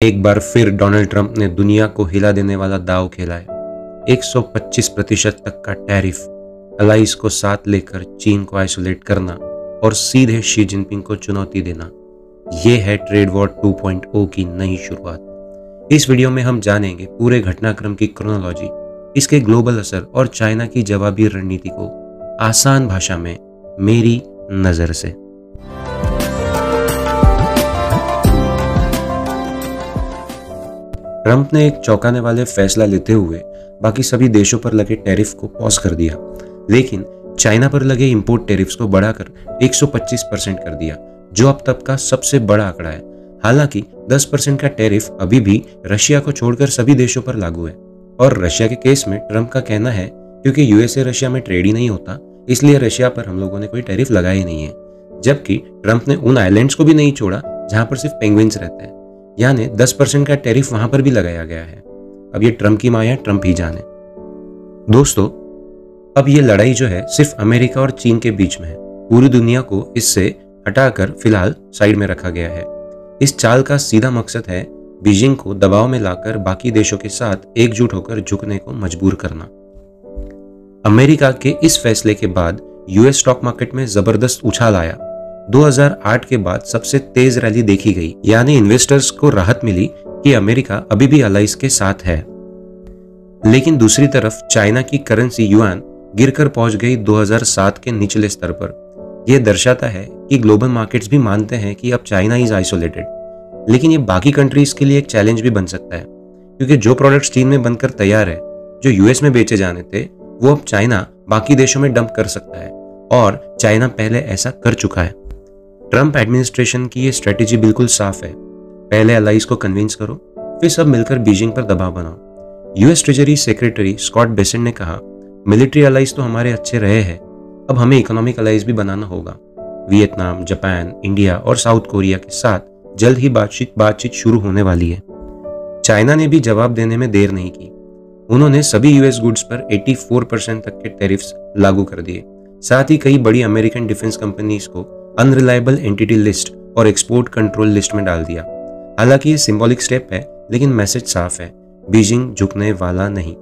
एक बार फिर Donald Trump ने दुनिया को हिला देने वाला दांव खेला है। 125% तक का टैरिफ, अलाइस को साथ लेकर चीन को आइसोलेट करना और सीधे शी जिनपिंग को चुनौती देना, यह है ट्रेड वॉर 2.0 की नई शुरुआत। इस वीडियो में हम जानेंगे पूरे घटनाक्रम की क्रोनोलॉजी, इसके ग्लोबल असर और चाइना की जवाबी रणनीति को आसान भाषा में मेरी नजर से। ट्रंप ने एक चौंकाने वाले फैसला लेते हुए बाकी सभी देशों पर लगे टैरिफ को पॉज कर दिया, लेकिन चाइना पर लगे इंपोर्ट टैरिफ्स को बढ़ाकर 125% कर दिया, जो अब तक का सबसे बड़ा आंकड़ा है। हालांकि 10% का टैरिफ अभी भी रशिया को छोड़कर सभी देशों पर लागू है, और रशिया के केस में ट्रंप का कहना है क्योंकि यूएसए रशिया में ट्रेड ही नहीं होता, इसलिए रशिया पर हम लोगों ने कोई टैरिफ लगाया ही नहीं है। जबकि ट्रंप ने उन आइलैंड्स को भी नहीं छोड़ा जहां पर सिर्फ पेंगुइन्स रहते हैं, यानी 10% का टैरिफ वहां पर भी लगाया गया है। अब ये ट्रंप की माया ट्रंप ही जाने। दोस्तों, अब ये लड़ाई जो है सिर्फ अमेरिका और चीन के बीच में है। पूरी दुनिया को इससे हटाकर फिलहाल साइड में रखा गया है। इस चाल का सीधा मकसद है बीजिंग को दबाव में लाकर बाकी देशों के साथ एकजुट होकर झुकने को मजबूर करना। अमेरिका के इस फैसले के बाद यूएस स्टॉक मार्केट में जबरदस्त उछाल आया। 2008 के बाद सबसे तेज रैली देखी गई, यानी इन्वेस्टर्स को राहत मिली कि अमेरिका अभी भी अलाइस के साथ है। लेकिन दूसरी तरफ चाइना की करेंसी युआन गिरकर पहुंच गई 2007 के निचले स्तर पर। यह दर्शाता है कि ग्लोबल मार्केट्स भी मानते हैं कि अब चाइना इज आइसोलेटेड। लेकिन ये बाकी कंट्रीज के लिए एक चैलेंज भी बन सकता है, क्योंकि जो प्रोडक्ट्स चीन में बनकर तैयार है, जो यूएस में बेचे जाने थे, वो अब चाइना बाकी देशों में डंप कर सकता है, और चाइना पहले ऐसा कर चुका है। ट्रंप एडमिनिस्ट्रेशन की ये स्ट्रेटेजी बिल्कुल साफ है, पहले अलाइस को कन्विंस करो, फिर सब मिलकर बीजिंग पर दबाव बनाओ। US treasury secretary Scott Bessent ने कहा, मिलिट्री अलाइस तो हमारे अच्छे रहे हैं, अब हमें इकोनॉमिक अलाइस भी बनाना होगा। वियतनाम, जापान, इंडिया और साउथ कोरिया के साथ जल्द ही बातचीत शुरू होने वाली है। चाइना ने भी जवाब देने में देर नहीं की। उन्होंने सभी यूएस गुड्स पर 84% तक के टैरिफ्स लागू कर दिए। साथ ही कई बड़ी अमेरिकन डिफेंस कंपनीज को अनरिलायबल एंटिटी लिस्ट और एक्सपोर्ट कंट्रोल लिस्ट में डाल दिया। हालांकि ये सिंबॉलिक स्टेप है, लेकिन मैसेज साफ है, बीजिंग झुकने वाला नहीं।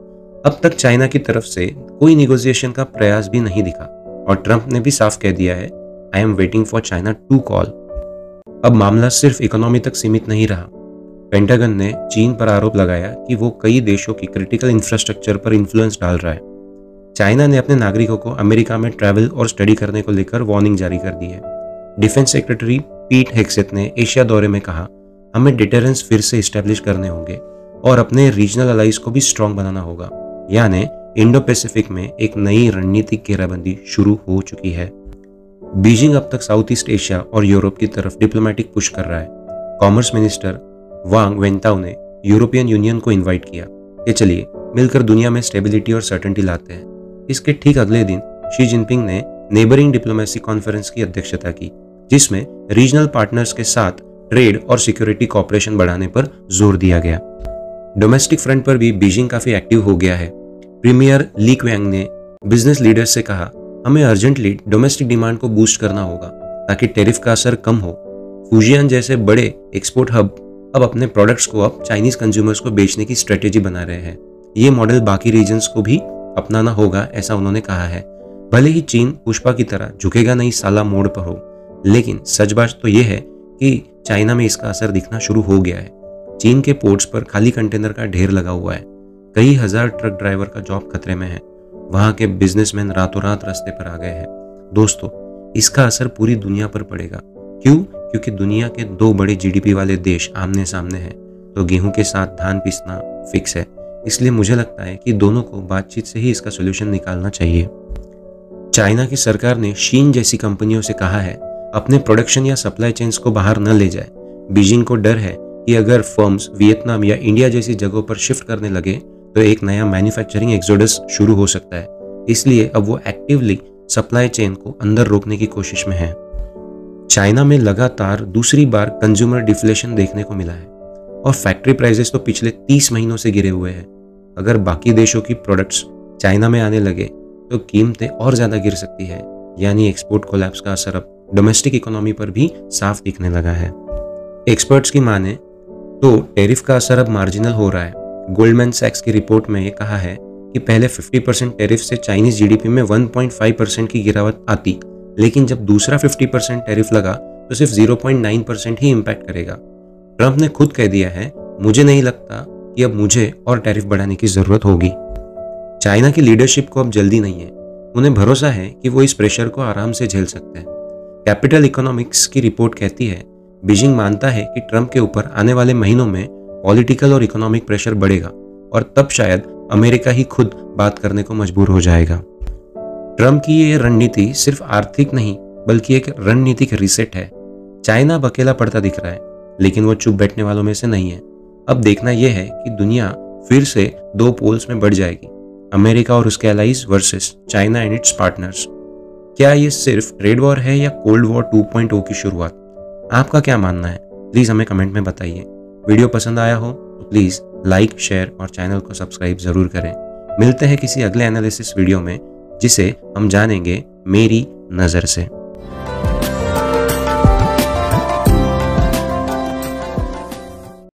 अब तक चाइना की तरफ से कोई निगोशिएशन का प्रयास भी नहीं दिखा, और ट्रंप ने भी साफ कह दिया है, I am waiting for China to call. अब मामला सिर्फ इकोनॉमी तक सीमित नहीं रहा। पेंटागन ने चीन पर आरोप लगाया कि वो कई देशों की क्रिटिकल इंफ्रास्ट्रक्चर पर इन्फ्लुएंस डाल रहा है। चाइना ने अपने नागरिकों को अमेरिका में ट्रैवल और स्टडी करने को लेकर वार्निंग जारी कर दी है। डिफेंस सेक्रेटरी पीट हेग्सेथ ने एशिया दौरे में कहा, हमें डिटेरेंस फिर से इस्टेब्लिश करने होंगे और अपने रीजनल अलाइज को भी स्ट्रांग बनाना होगा, यानी इंडो पैसिफिक में एक नई रणनीतिक घेराबंदी शुरू हो चुकी है। बीजिंग अब तक साउथ ईस्ट एशिया और यूरोप की तरफ डिप्लोमेटिक पुश कर रहा है। कॉमर्स मिनिस्टर वांग वेंटाओ ने यूरोपियन यूनियन को इन्वाइट किया कि चलिए मिलकर दुनिया में स्टेबिलिटी और सर्टेनिटी लाते हैं। इसके ठीक अगले दिन शी जिनपिंग ने नेबरिंग डिप्लोमेसी कॉन्फ्रेंस की अध्यक्षता की, जिसमें रीजनल पार्टनर्स के साथ ट्रेड और सिक्योरिटी कोऑपरेशन बढ़ाने पर जोर दिया गया। डोमेस्टिक फ्रंट पर भी बीजिंग काफी एक्टिव हो गया है। प्रीमियर ली क्वेंग ने बिजनेस लीडर्स से कहा, हमें अर्जेंटली डोमेस्टिक डिमांड को बूस्ट करना होगा ताकि टैरिफ का असर कम हो। फुजियान जैसे बड़े एक्सपोर्ट हब अब अपने प्रोडक्ट्स को अब चाइनीज कंज्यूमर्स को बेचने की स्ट्रेटेजी बना रहे हैं। ये मॉडल बाकी रीजन्स को भी अपनाना होगा, ऐसा उन्होंने कहा है। भले ही चीन पुष्पा की तरह झुकेगा नहीं साला मोड़ पर हो, लेकिन सच बात तो यह है कि चाइना में इसका असर दिखना शुरू हो गया है। चीन के पोर्ट्स पर खाली कंटेनर का ढेर लगा हुआ है। कई हजार ट्रक ड्राइवर का जॉब खतरे में है। वहां के बिजनेसमैन रातों रात रास्ते पर आ गए हैं। दोस्तों, इसका असर पूरी दुनिया पर पड़ेगा। क्यों? क्योंकि दुनिया के दो बड़े जीडीपी वाले देश आमने सामने हैं, तो गेहूं के साथ धान पीसना फिक्स है। इसलिए मुझे लगता है कि दोनों को बातचीत से ही इसका सोल्यूशन निकालना चाहिए। चाइना की सरकार ने शीन जैसी कंपनियों से कहा है, अपने प्रोडक्शन या सप्लाई चेन्स को बाहर न ले जाए। बीजिंग को डर है कि अगर फर्म्स वियतनाम या इंडिया जैसी जगहों पर शिफ्ट करने लगे तो एक नया मैन्युफैक्चरिंग एक्सोडस शुरू हो सकता है। इसलिए अब वो एक्टिवली सप्लाई चेन को अंदर रोकने की कोशिश में है। चाइना में लगातार दूसरी बार कंज्यूमर डिफ्लेशन देखने को मिला है, और फैक्ट्री प्राइसेस तो पिछले 30 महीनों से गिरे हुए हैं। अगर बाकी देशों की प्रोडक्ट्स चाइना में आने लगे तो कीमतें और ज्यादा गिर सकती है, यानी एक्सपोर्ट कोलैप्स का असर अब डोमेस्टिक इकोनॉमी पर भी साफ दिखने लगा है। एक्सपर्ट्स की माने तो टैरिफ का असर अब मार्जिनल हो रहा है। गोल्डमैन सैक्स की रिपोर्ट में ये कहा है कि पहले 50% टैरिफ से चाइनीज जीडीपी में 1.5% की गिरावट आती, लेकिन जब दूसरा 50% टैरिफ लगा तो सिर्फ 0.9% ही इम्पैक्ट करेगा। ट्रंप ने खुद कह दिया है, मुझे नहीं लगता कि अब मुझे और टैरिफ बढ़ाने की जरूरत होगी। चाइना की लीडरशिप को अब जल्दी नहीं है, उन्हें भरोसा है कि वो इस प्रेशर को आराम से झेल सकते हैं। कैपिटल इकोनॉमिक्स की रिपोर्ट कहती है, बीजिंग मानता है कि ट्रंप के ऊपर आने वाले महीनों में पॉलिटिकल और इकोनॉमिक प्रेशर बढ़ेगा और तब शायद अमेरिका ही खुद बात करने को मजबूर हो जाएगा। ट्रंप की ये रणनीति सिर्फ आर्थिक नहीं बल्कि एक रणनीतिक रीसेट है। चाइना अब अकेला पड़ता दिख रहा है, लेकिन वो चुप बैठने वालों में से नहीं है। अब देखना यह है कि दुनिया फिर से दो पोल्स में बढ़ जाएगी, अमेरिका और उसके allies versus China and it's partners. क्या ये सिर्फ ट्रेड वॉर है या कोल्ड वॉर 2.0 की शुरुआत? आपका क्या मानना है? प्लीज़ हमें कमेंट में बताइए। वीडियो पसंद आया हो तो प्लीज़ लाइक, शेयर और चैनल को सब्सक्राइब ज़रूर करें। मिलते हैं किसी अगले एनालिसिस वीडियो में, जिसे हम जानेंगे मेरी नज़र से।